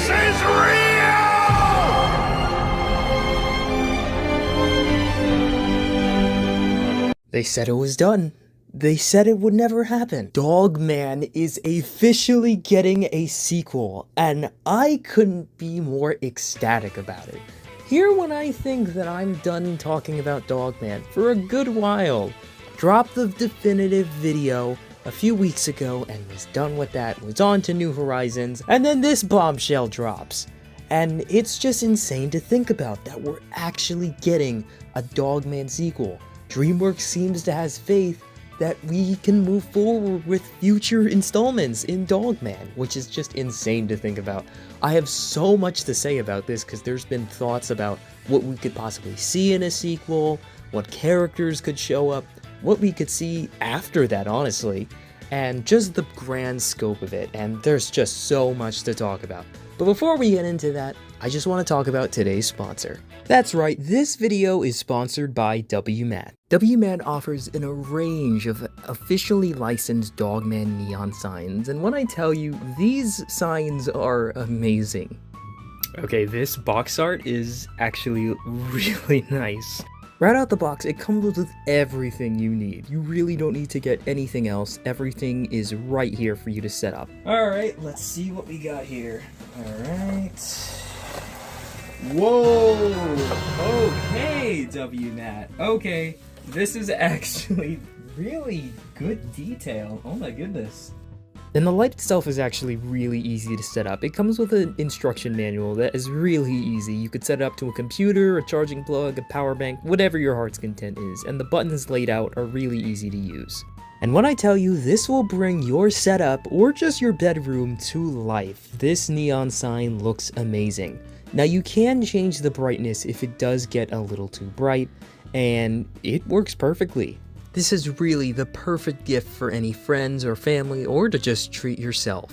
This is real! They said it was done. They said it would never happen. Dogman is officially getting a sequel, and I couldn't be more ecstatic about it. Here when I think that I'm done talking about Dogman for a good while. Dropped the definitive video a few weeks ago and was done with that, was on to New Horizons, and then this bombshell drops. And it's just insane to think about that we're actually getting a Dogman sequel. DreamWorks seems to have faith that we can move forward with future installments in Dogman, which is just insane to think about. I have so much to say about this because there's been thoughts about what we could possibly see in a sequel, what characters could show up, what we could see after that, honestly, and just the grand scope of it, and there's just so much to talk about. But before we get into that, I just want to talk about today's sponsor. That's right, this video is sponsored by WMAT. WMAT offers a range of officially licensed Dogman neon signs, and when I tell you, these signs are amazing. Okay, this box art is actually really nice. Right out the box, it comes with everything you need. You really don't need to get anything else. Everything is right here for you to set up. Alright, let's see what we got here. Alright. Whoa! Okay, WMAT. Okay, this is actually really good detail. Oh my goodness. And the light itself is actually really easy to set up. It comes with an instruction manual that is really easy. You could set it up to a computer, a charging plug, a power bank, whatever your heart's content is, and the buttons laid out are really easy to use. And when I tell you this will bring your setup or just your bedroom to life, this neon sign looks amazing. Now you can change the brightness if it does get a little too bright, and it works perfectly. This is really the perfect gift for any friends or family, or to just treat yourself.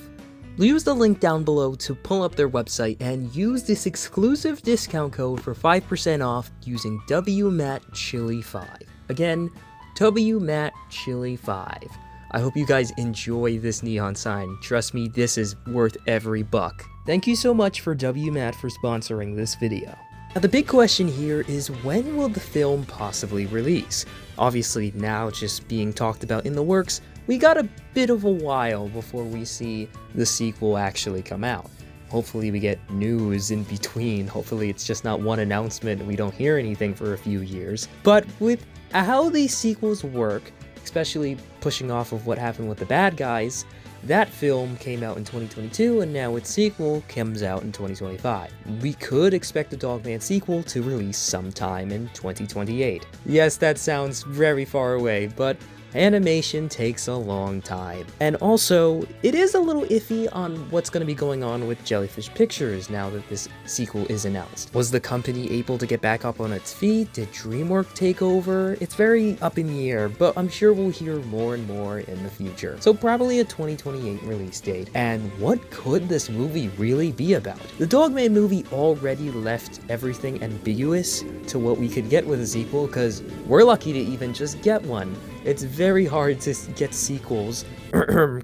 Use the link down below to pull up their website and use this exclusive discount code for 5% off using WMATChili5. Again, WMATChili5. I hope you guys enjoy this neon sign. Trust me, this is worth every buck. Thank you so much for WMAT for sponsoring this video. Now the big question here is, when will the film possibly release? Obviously now it's just being talked about in the works. We got a bit of a while before we see the sequel actually come out. Hopefully we get news in between. Hopefully it's just not one announcement and we don't hear anything for a few years. But with how these sequels work, especially pushing off of what happened with the bad guys, that film came out in 2022, and now its sequel comes out in 2025. We could expect the Dogman sequel to release sometime in 2028. Yes, that sounds very far away, but animation takes a long time. And also, it is a little iffy on what's going to be going on with Jellyfish Pictures now that this sequel is announced. Was the company able to get back up on its feet? Did DreamWorks take over? It's very up in the air, but I'm sure we'll hear more and more in the future. So probably a 2028 release date. And what could this movie really be about? The Dogman movie already left everything ambiguous to what we could get with a sequel, because we're lucky to even just get one. It's very hard to get sequels,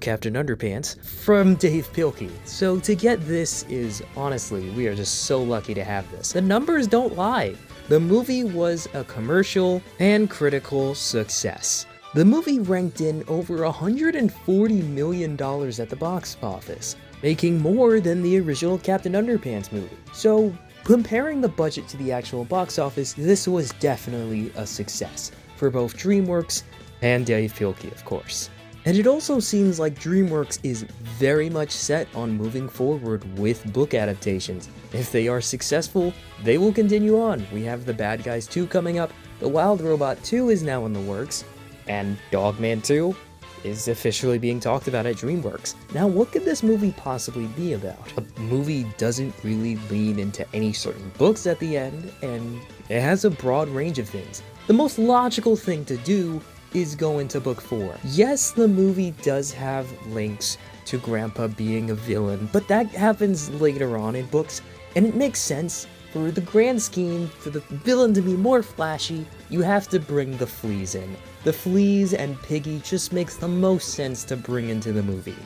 Captain Underpants, from Dave Pilkey. So to get this is, honestly, we are just so lucky to have this. The numbers don't lie. The movie was a commercial and critical success. The movie ranked in over $140 million at the box office, making more than the original Captain Underpants movie. So comparing the budget to the actual box office, this was definitely a success for both DreamWorks and Dave Pilkey, of course. And it also seems like DreamWorks is very much set on moving forward with book adaptations. If they are successful, they will continue on. We have The Bad Guys 2 coming up, The Wild Robot 2 is now in the works, and Dogman 2 is officially being talked about at DreamWorks. Now, what could this movie possibly be about? A movie doesn't really lean into any certain books at the end, and it has a broad range of things. The most logical thing to do is go into book 4. Yes, the movie does have links to Grandpa being a villain, but that happens later on in books, and it makes sense. For the grand scheme, for the villain to be more flashy, you have to bring the fleas in. The fleas and Piggy just makes the most sense to bring into the movie.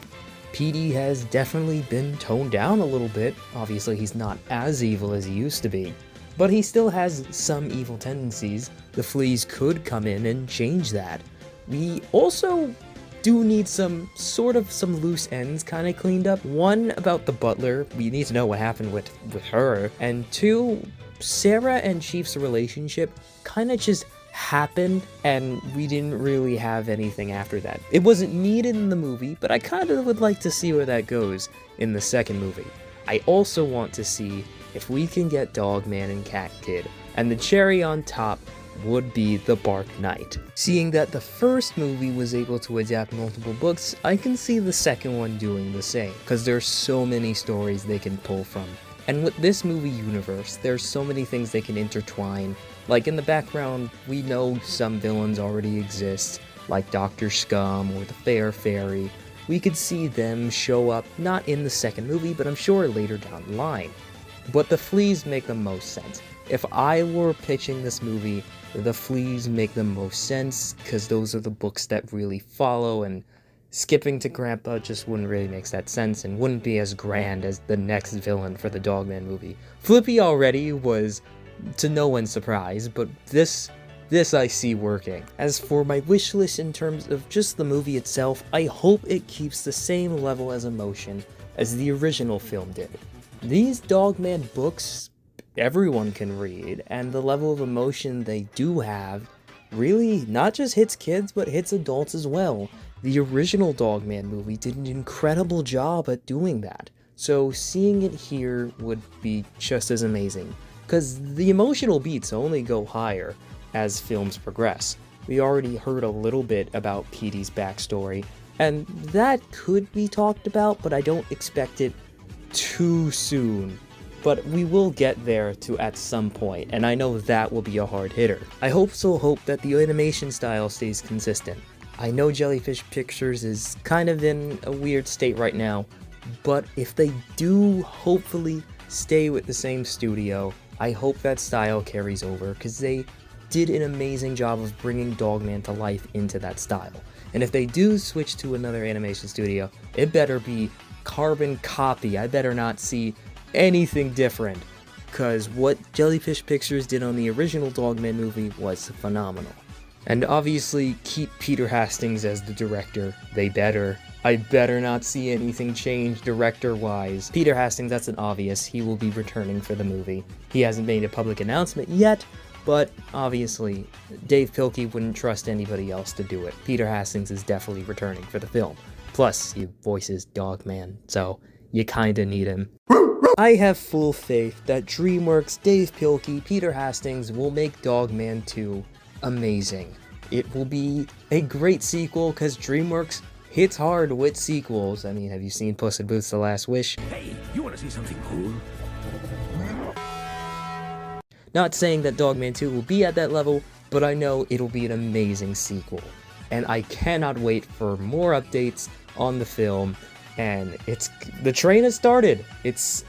Petey has definitely been toned down a little bit. Obviously, he's not as evil as he used to be, but he still has some evil tendencies. The fleas could come in and change that. We also do need some loose ends kind of cleaned up. One, about the butler. We need to know what happened with her. And two, Sarah and Cheif's relationship kind of just happened, and we didn't really have anything after that. It wasn't needed in the movie, but I kind of would like to see where that goes in the second movie. I also want to see if we can get Dogman and Cat Kid, and the cherry on top would be the Bark Knight. Seeing that the first movie was able to adapt multiple books, I can see the second one doing the same, because there's so many stories they can pull from. And with this movie universe, there's so many things they can intertwine. Like in the background, we know some villains already exist, like Dr. Scum or the Fair Fairy. We could see them show up, not in the second movie, but I'm sure later down the line. But the fleas make the most sense. If I were pitching this movie, the fleas make the most sense, because those are the books that really follow, and skipping to Grandpa just wouldn't really make that sense, and wouldn't be as grand as the next villain for the Dogman movie. Flippy already was to no one's surprise, but this I see working. As for my wish list in terms of just the movie itself, I hope it keeps the same level as emotion as the original film did. These Dogman books, everyone can read, and the level of emotion they do have really not just hits kids, but hits adults as well. The original Dogman movie did an incredible job at doing that, so seeing it here would be just as amazing, because the emotional beats only go higher as films progress. We already heard a little bit about Petey's backstory, and that could be talked about, but I don't expect it too soon. But we will get there at some point, and I know that will be a hard hitter. I hope that the animation style stays consistent. I know Jellyfish Pictures is kind of in a weird state right now, but if they do hopefully stay with the same studio, I hope that style carries over, because they did an amazing job of bringing Dogman to life into that style. And if they do switch to another animation studio, it better be carbon copy. I better not see anything different, because what Jellyfish Pictures did on the original Dogman movie was phenomenal. And obviously keep Peter Hastings as the director. They better. I better not see anything change director-wise. Peter Hastings, that's an obvious. He will be returning for the movie. He hasn't made a public announcement yet, but obviously Dave Pilkey wouldn't trust anybody else to do it. Peter Hastings is definitely returning for the film. Plus, he voices Dogman, so you kinda need him. I have full faith that DreamWorks, Dave Pilkey, Peter Hastings will make Dogman 2 amazing. It will be a great sequel, because DreamWorks hits hard with sequels. I mean, have you seen Puss in Boots: The Last Wish? Hey, you want to see something cool? Not saying that Dogman 2 will be at that level, but I know it'll be an amazing sequel. And I cannot wait for more updates on the film. And the train has started. It's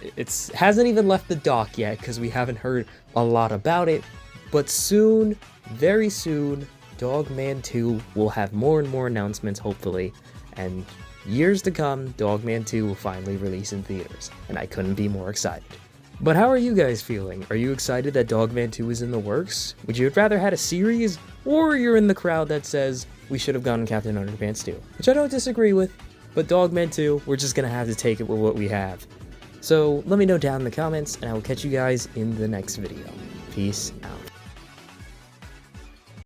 hasn't even left the dock yet, because we haven't heard a lot about it. But soon, very soon, Dogman 2 will have more and more announcements, hopefully. And years to come, Dogman 2 will finally release in theaters. And I couldn't be more excited. But how are you guys feeling? Are you excited that Dogman 2 is in the works? Would you have rather had a series? Or you're in the crowd that says we should have gotten Captain Underpants 2? Which I don't disagree with. But Dogman 2, we're just gonna have to take it with what we have. So let me know down in the comments, and I will catch you guys in the next video. Peace out.